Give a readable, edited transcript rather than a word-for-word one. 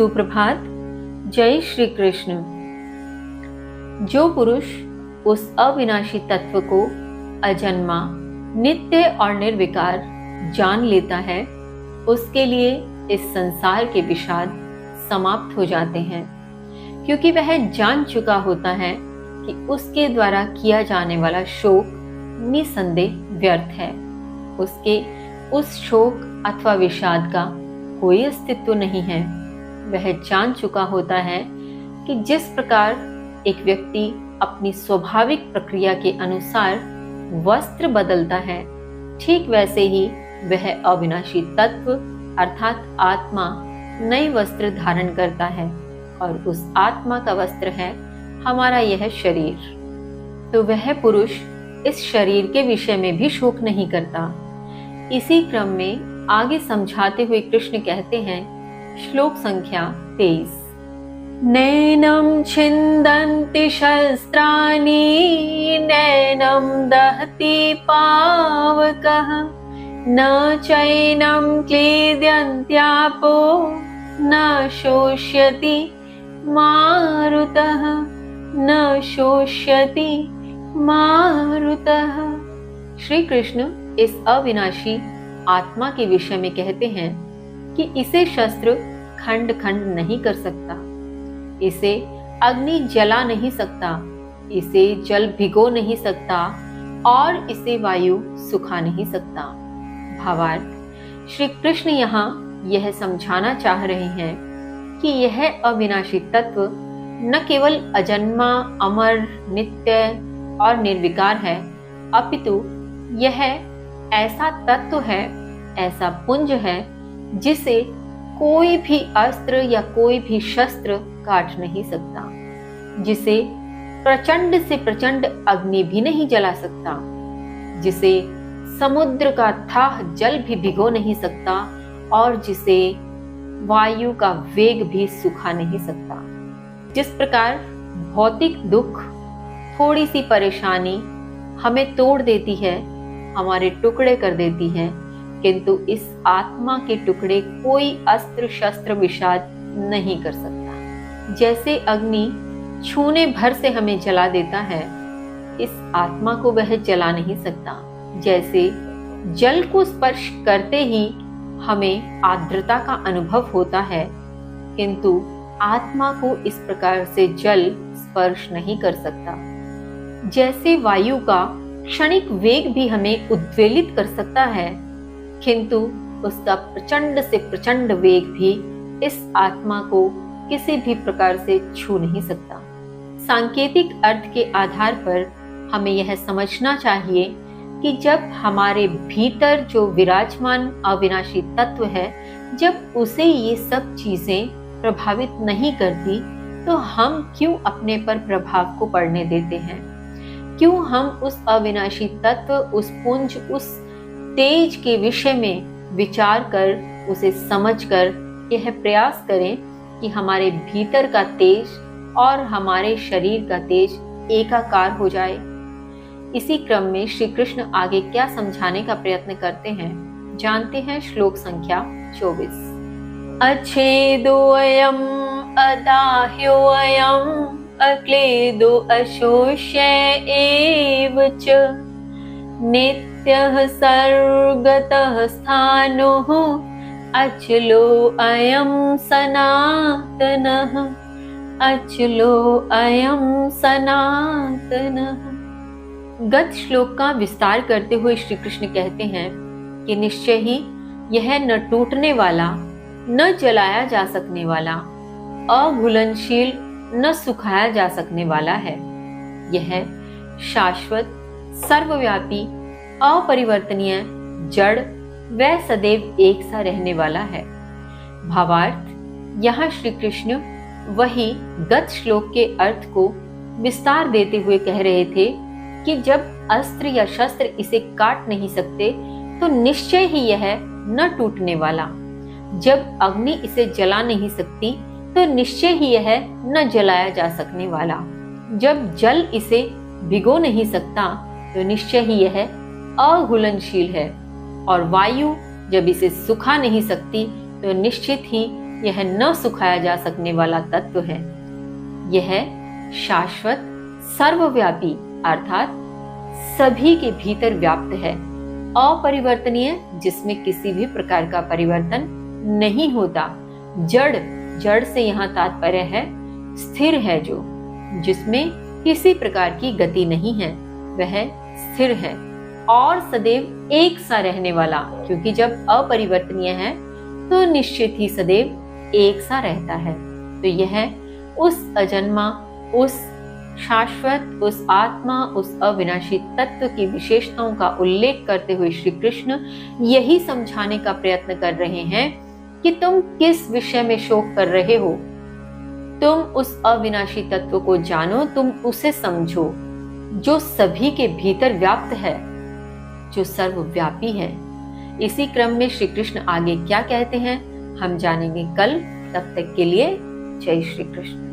सुप्रभात। जय श्री कृष्ण। जो पुरुष उस अविनाशी तत्व को अजन्मा, नित्य और निर्विकार जान लेता है, उसके लिए इस संसार के विषाद समाप्त हो जाते हैं, क्योंकि वह जान चुका होता है कि उसके द्वारा किया जाने वाला शोक निसंदेह व्यर्थ है। उसके उस शोक अथवा विषाद का कोई अस्तित्व नहीं है। वह जान चुका होता है कि जिस प्रकार एक व्यक्ति अपनी स्वाभाविक प्रक्रिया के अनुसार वस्त्र बदलता है, ठीक वैसे ही वह अविनाशी तत्व अर्थात आत्मा नए वस्त्र धारण करता है, और उस आत्मा का वस्त्र है हमारा यह शरीर। तो वह पुरुष इस शरीर के विषय में भी शोक नहीं करता। इसी क्रम में आगे समझाते हुए कृष्ण कहते हैं, श्लोक संख्या 23, नैनं छिन्दन्ति शस्त्राणि नैनं दहति पावकः न चैनं क्लेद्यन्त्यापो न शोष्यति मारुतः न शोष्यति मारुतः। श्री कृष्ण इस अविनाशी आत्मा के विषय में कहते हैं कि इसे शस्त्र खंड खंड नहीं कर सकता, इसे अग्नि जला नहीं सकता, इसे जल भिगो नहीं सकता और इसे वायु सुखा नहीं सकता। भावार्थ, श्री कृष्ण यहाँ यह समझाना चाह रहे हैं कि यह अविनाशी तत्व न केवल अजन्मा, अमर, नित्य और निर्विकार है, अपितु यह ऐसा तत्व है, ऐसा पुंज है जिसे कोई भी अस्त्र या कोई भी शस्त्र काट नहीं सकता, जिसे प्रचंड से प्रचंड अग्नि भी नहीं जला सकता, जिसे समुद्र का अथाह जल भी भिगो नहीं सकता और जिसे वायु का वेग भी सुखा नहीं सकता। जिस प्रकार भौतिक दुख, थोड़ी सी परेशानी हमें तोड़ देती है, हमारे टुकड़े कर देती है, किंतु इस आत्मा के टुकड़े कोई अस्त्र शस्त्र विषाद नहीं कर सकता। जैसे अग्नि छूने भर से हमें जला देता है, इस आत्मा को वह जला नहीं सकता। जैसे जल को स्पर्श करते ही हमें आर्द्रता का अनुभव होता है, किंतु आत्मा को इस प्रकार से जल स्पर्श नहीं कर सकता। जैसे वायु का क्षणिक वेग भी हमें उद्वेलित कर सकता है, किंतु उसका प्रचंड से प्रचंड वेग भी इस आत्मा को किसी भी प्रकार से छू नहीं सकता। सांकेतिक अर्थ के आधार पर हमें यह समझना चाहिए कि जब हमारे भीतर जो विराजमान अविनाशी तत्व है, जब उसे ये सब चीजें प्रभावित नहीं करती, तो हम क्यों अपने पर प्रभाव को पड़ने देते हैं? क्यों हम उस अविनाशी तत्व, उस पुंज, उस तेज के विषय में विचार कर, उसे समझकर यह प्रयास करें कि हमारे भीतर का तेज और हमारे शरीर का तेज एकाकार हो जाए। इसी क्रम में श्री कृष्ण आगे क्या समझाने का प्रयत्न करते हैं, जानते हैं। श्लोक संख्या 24, अच्छेदोऽयं अदाह्योऽयं अक्लेदो अशोष्य एव च नित्यः सर्वगतः स्थाणुः अचलो अयं सनातनः अचलो अयं सनातनः। गत श्लोक का विस्तार करते हुए श्री कृष्ण कहते हैं कि निश्चय ही यह न टूटने वाला, न जलाया जा सकने वाला, अघुलनशील, न सुखाया जा सकने वाला है। यह शाश्वत, सर्वव्यापी, अपरिवर्तनीय, जड़ व सदैव एक सा रहने वाला है। भावार्थ, यहाँ श्री कृष्ण वही गत श्लोक के अर्थ को विस्तार देते हुए कह रहे थे कि जब अस्त्र या शस्त्र इसे काट नहीं सकते, तो निश्चय ही यह न टूटने वाला। जब अग्नि इसे जला नहीं सकती, तो निश्चय ही यह न जलाया जा सकने वाला। जब जल इसे भिगो नहीं सकता, तो निश्चय ही यह अघुलनशील है। और वायु जब इसे सुखा नहीं सकती, तो निश्चित ही यह न सुखाया जा सकने वाला तत्व है। यह शाश्वत, सर्वव्यापी अर्थात सभी के भीतर व्याप्त है, अपरिवर्तनीय, जिसमें किसी भी प्रकार का परिवर्तन नहीं होता। जड़, जड़ से यहाँ तात्पर्य है स्थिर है, जो जिसमें किसी प्रकार की गति नहीं है, वह स्थिर है और सदैव एक सा रहने वाला, क्योंकि जब अपरिवर्तनीय है तो निश्चित ही सदैव एक सा रहता है। तो यह उस अजन्मा, उस शाश्वत, उस आत्मा, उस अविनाशी तत्व की विशेषताओं का उल्लेख करते हुए श्री कृष्ण यही समझाने का प्रयत्न कर रहे हैं कि तुम किस विषय में शोक कर रहे हो। तुम उस अविनाशी तत्व को जानो, तुम उसे समझो जो सभी के भीतर व्याप्त है, जो सर्वव्यापी है। इसी क्रम में श्री कृष्ण आगे क्या कहते हैं हम जानेंगे कल। तब तक के लिए जय श्री कृष्ण।